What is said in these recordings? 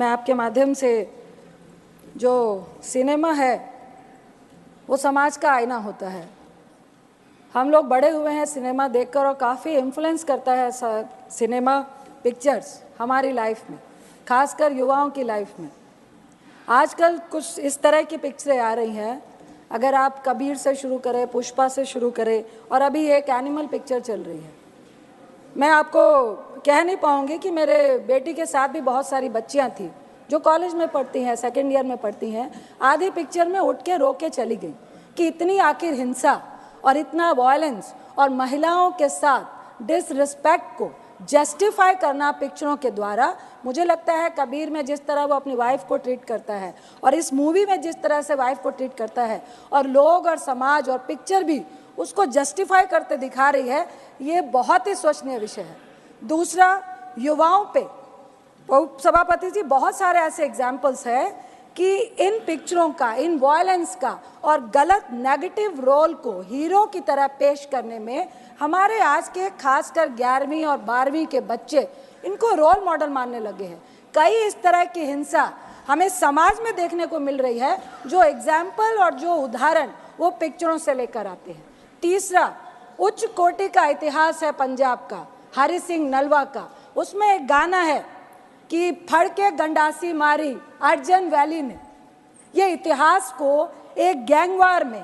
मैं आपके माध्यम से, जो सिनेमा है वो समाज का आईना होता है। हम लोग बड़े हुए हैं सिनेमा देखकर और काफ़ी इन्फ्लुएंस करता है सिनेमा पिक्चर्स हमारी लाइफ में, खासकर युवाओं की लाइफ में। आजकल कुछ इस तरह की पिक्चरें आ रही हैं, अगर आप कबीर से शुरू करें, पुष्पा से शुरू करें, और अभी एक एनिमल पिक्चर चल रही है। मैं आपको कह नहीं पाऊँगी कि मेरे बेटी के साथ भी बहुत सारी बच्चियाँ थी जो कॉलेज में पढ़ती हैं, सेकेंड ईयर में पढ़ती हैं। आधी पिक्चर में उठ के रो के चली गई कि इतनी आखिर हिंसा और इतना वायलेंस और महिलाओं के साथ डिसरिस्पेक्ट को जस्टिफाई करना पिक्चरों के द्वारा, मुझे लगता है कबीर में जिस तरह वो अपनी वाइफ को ट्रीट करता है और इस मूवी में जिस तरह से वाइफ को ट्रीट करता है, और लोग और समाज और पिक्चर भी उसको जस्टिफाई करते दिखा रही है, ये बहुत ही सोचनीय विषय है। दूसरा, युवाओं पे सभापति जी बहुत सारे ऐसे एग्जाम्पल्स हैं कि इन पिक्चरों का, इन वायलेंस का और गलत नेगेटिव रोल को हीरो की तरह पेश करने में हमारे आज के खासकर 11वीं और 12वीं के बच्चे इनको रोल मॉडल मानने लगे हैं। कई इस तरह की हिंसा हमें समाज में देखने को मिल रही है, जो एग्जाम्पल और जो उदाहरण वो पिक्चरों से लेकर आते हैं। तीसरा, उच्च कोटि का इतिहास है पंजाब का, हरि सिंह नलवा का। उसमें एक गाना है कि फड़ के गंडासी मारी अर्जन वैली ने। ये इतिहास को एक गैंगवार में,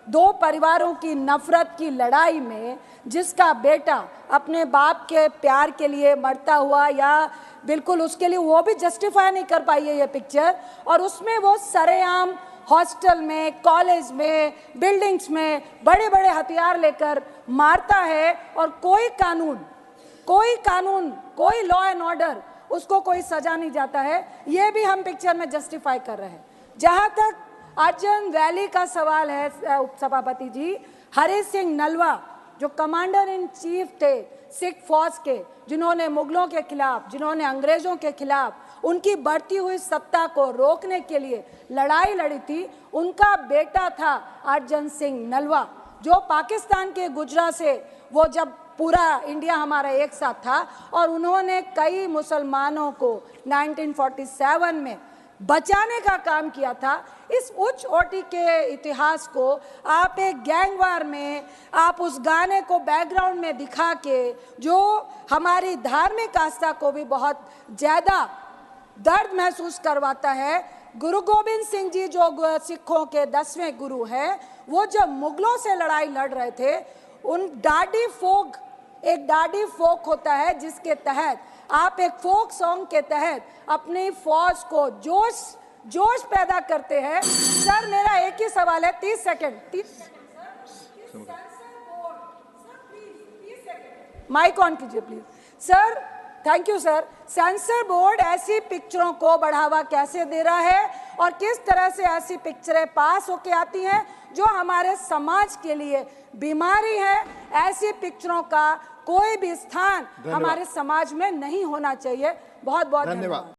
दो परिवारों की नफरत की लड़ाई में, जिसका बेटा अपने बाप के प्यार के लिए मरता हुआ, या बिल्कुल उसके लिए वो भी जस्टिफाई नहीं कर पाई है ये पिक्चर, और उसमें वो सरेआम हॉस्टल में, कॉलेज में, बिल्डिंग्स में बड़े बड़े हथियार लेकर मारता है, और कोई कानून, कोई लॉ एंड ऑर्डर, उसको कोई सजा नहीं जाता है। ये भी हम पिक्चर में जस्टिफाई कर रहे हैं। जहां तक अर्जन वैली का सवाल है उपसभापति जी, हरि सिंह नलवा जो कमांडर इन चीफ थे सिख फौज के, जिन्होंने मुगलों के खिलाफ, जिन्होंने अंग्रेजों के खिलाफ उनकी बढ़ती हुई सत्ता को रोकने के लिए लड़ाई लड़ी थी, उनका बेटा था अर्जन सिंह नलवा, जो पाकिस्तान के गुजरा से, वो जब पूरा इंडिया हमारा एक साथ था, और उन्होंने कई मुसलमानों को 1947 में बचाने का काम किया था। इस उच्च कोटि के इतिहास को आप एक गैंगवार में, आप उस गाने को बैकग्राउंड में दिखा के, जो हमारी धार्मिक आस्था को भी बहुत ज़्यादा दर्द महसूस करवाता है। गुरु गोविंद सिंह जी जो सिखों के 10वें गुरु हैं, वो जब मुगलों से लड़ाई लड़ रहे थे, उन एक डाडी फोक होता है जिसके तहत आप एक फोक सॉन्ग के तहत अपनी फौज को जोश पैदा करते हैं। सर, मेरा एक ही सवाल है, 30 सेकंड माइक ऑन कीजिए please. Sir, thank you sir. Sensor board ऐसी पिक्चरों को बढ़ावा कैसे दे रहा है, और किस तरह से ऐसी पिक्चरें पास होके आती हैं जो हमारे समाज के लिए बीमारी है? ऐसी पिक्चरों का कोई भी स्थान हमारे समाज में नहीं होना चाहिए। बहुत बहुत धन्यवाद।